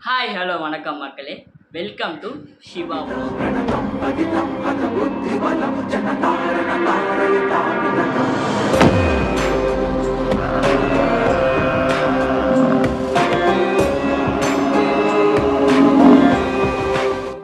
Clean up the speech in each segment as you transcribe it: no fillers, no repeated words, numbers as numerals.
Hi hello வணக்கம் மக்களே. Welcome to Siva vlog.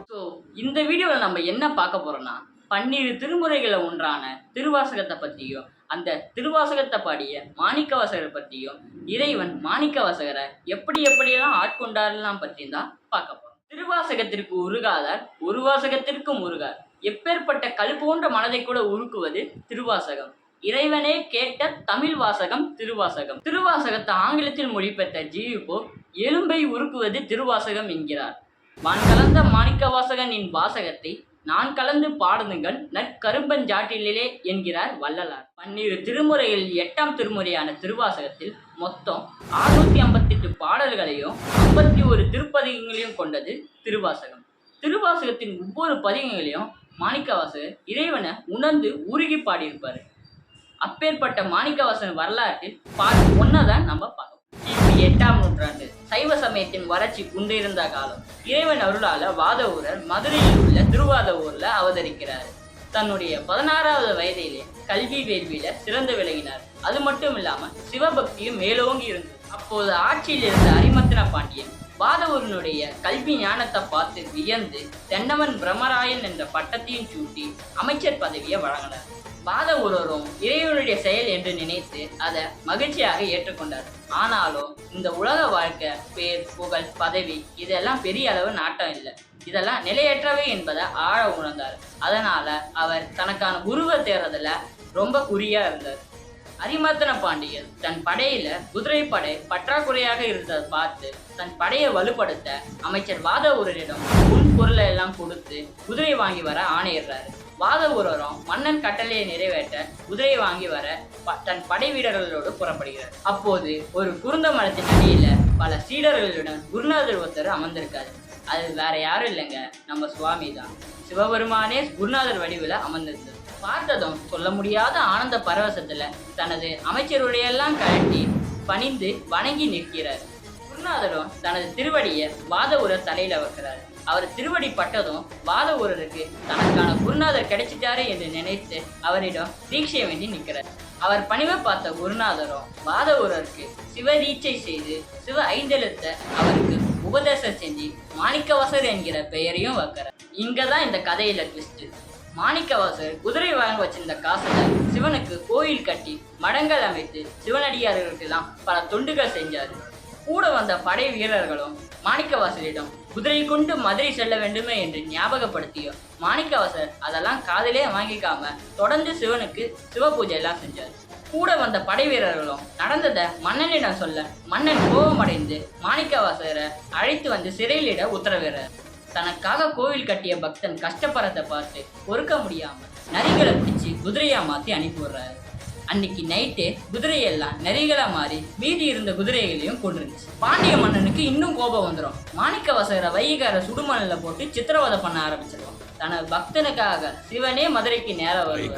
So இந்த வீடியோவில் நம்ம என்ன பார்க்க போகிறோன்னா, 12 திருமுறைகளை ஒன்றான திருவாசகத்தை பற்றியும், அந்த திருவாசகத்தை பாடிய மாணிக்கவாசகரை பற்றியும், இறைவன் மாணிக்கவாசகரை எப்படியெல்லாம் ஆட்கொண்டாரெல்லாம் பற்றியும் தான் பார்க்க போகிறோம். திருவாசகத்திற்கு உருகாதார் ஒரு வாசகத்திற்கும் உருகார். எப்பேற்பட்ட கல் போன்ற மனதை கூட உருக்குவது திருவாசகம். இறைவனே கேட்ட தமிழ் வாசகம் திருவாசகம். திருவாசகத்தை ஆங்கிலத்தில் மொழிபெற்ற ஜியு எலும்பை உருக்குவது திருவாசகம் என்கிறார். வான் கலந்த மாணிக்கவாசகனின் வாசகத்தை நான் கலந்து பாடுங்கள் நற்கரும்பஞ்சாற்றிலே என்கிறார் வள்ளலார். 12 திருமுறைகளில் 8ஆம் திருமுறையான திருவாசகத்தில் மொத்தம் 658 பாடல்களையும் 51 திருப்பதிகங்களையும் கொண்டது திருவாசகம். திருவாசகத்தின் ஒவ்வொரு பதிகங்களையும் மாணிக்கவாசகர் இறைவனை உணர்ந்து உருகி பாடியிருப்பார். அப்பேற்பட்ட மாணிக்கவாசகன் வரலாற்றில் பார்ட் 1 தான் நம்ம பார்க்கணும். கிபி 8ஆம் நூற்றாண்டு சைவ சமயத்தின் வளர்ச்சி குன்றிருந்த காலம். இறைவன் அருளால வாதவூரர் மதுரையில் உள்ள திருவாதவூர்ல அவதரிக்கிறார். தன்னுடைய 16வது வயதிலே கல்வி வேள்வியில சிறந்து விளங்கினார். அது மட்டும் இல்லாம சிவபக்தியும் மேலோங்கி இருந்தது. அப்போது ஆட்சியில் இருந்த அரிமர்த்தன பாண்டியன் வாதவூரனுடைய கல்வி ஞானத்தை பார்த்து வியந்து தென்னவன் பிரம்மராயன் என்ற பட்டத்தையும் சூட்டி அமைச்சர் பதவியை வழங்கினார். வாதவூரரும் இறைவனுடைய செயல் என்று நினைத்து அதை மகிழ்ச்சியாக ஏற்றுக்கொண்டார். ஆனாலும் இந்த உலக வாழ்க்கை, பேர், புகழ், பதவி இதெல்லாம் பெரிய அளவு நாட்டம் இல்லை, இதெல்லாம் நிலையற்றவை என்பதை ஆழ உணர்ந்தார். அதனால அவர் தனக்கான குருவை தேர்றதுல ரொம்ப குறியா இருந்தார். அரிமர்த்தன பாண்டியன் தன் படையில குதிரைப்படை பற்றாக்குறையாக இருந்ததை பார்த்து தன் படையை வலுப்படுத்த அமைச்சர் வாதவூரரிடம் பொருளை எல்லாம் கொடுத்து குதிரை வாங்கி வர ஆணையிடுறாரு. வாதவூரரும் மன்னன் கட்டளையை நிறைவேற்ற குதிரை வாங்கி வர தன் படை வீரர்களோடு புறப்படுகிறார். அப்போது ஒரு குருந்த மரத்தின் அடியில பல சீடர்களுடன் குருநாதர் ஒருத்தர் அமர்ந்திருக்காரு. அது வேற யாரும் இல்லைங்க, நம்ம சுவாமி தான். சிவபெருமானே குருநாதர் வடிவில் அமர்ந்திருந்தது. பார்த்ததும் சொல்ல முடியாத ஆனந்த பரவசத்துல தனது அமைச்சருடையெல்லாம் கழட்டி பணிந்து வணங்கி நிற்கிறார். குருநாதரும் தனது திருவடியை வாதவூரர் தலையில வைக்கிறார். அவர் திருவடி பட்டதும் வாதவூரருக்கு தனக்கான குருநாதர் கிடைச்சிட்டாரு என்று நினைத்து அவரிடம் தீட்சை வேண்டி நிற்கிறார். அவர் பணிவை பார்த்த குருநாதரும் வாதவூரருக்கு சிவதீட்சை செய்து சிவ ஐந்தெழுத்தை அவருக்கு உபதேசம் செஞ்சு மாணிக்கவாசகர் என்கிற பெயரையும் வைக்கிறார். இங்கதான் இந்த கதையில ட்விஸ்ட். மாணிக்கவாசகர் குதிரை வாங்க வச்சிருந்த காசுல சிவனுக்கு கோயில் கட்டி மடங்கள் அமைத்து சிவனடியார்களுக்கெல்லாம் பல தொண்டுகள் செஞ்சாரு. கூட வந்த படை வீரர்களும் மாணிக்கவாசகரிடம் குதிரை கொண்டு மதுரை செல்ல வேண்டுமே என்று ஞாபகப்படுத்தியும் மாணிக்கவாசகர் அதெல்லாம் காதலே வாங்கிக்காம தொடர்ந்து சிவனுக்கு சிவ பூஜை எல்லாம் செஞ்சார். கூட வந்த படை வீரர்களும் நடந்ததை மன்னனிடம் சொல்ல மன்னன் கோபமடைந்து மாணிக்கவாசகரை அழைத்து வந்து சிறையிலிட உத்தரவிடுறார். தனக்காக கோவில் கட்டிய பக்தன் கஷ்டப்படுறதை பார்த்து பொறுக்க முடியாம நரிகளை பிடிச்சி குதிரையா மாத்தி அனுப்பிவிடுறாரு. அன்னைக்கு நைட்டே குதிரையெல்லாம் நரிகளா மாறி மீதி இருந்த குதிரைகளையும் கொண்டிருந்துச்சு. பாண்டிய மன்னனுக்கு இன்னும் கோபம் வந்துடும். மாணிக்கவாசகரை வைகார சுடுமணல போட்டு சித்திரவதை பண்ண ஆரம்பிச்சிருவான். தனது பக்தனுக்காக சிவனே மதுரைக்கு நேரம் வரும்.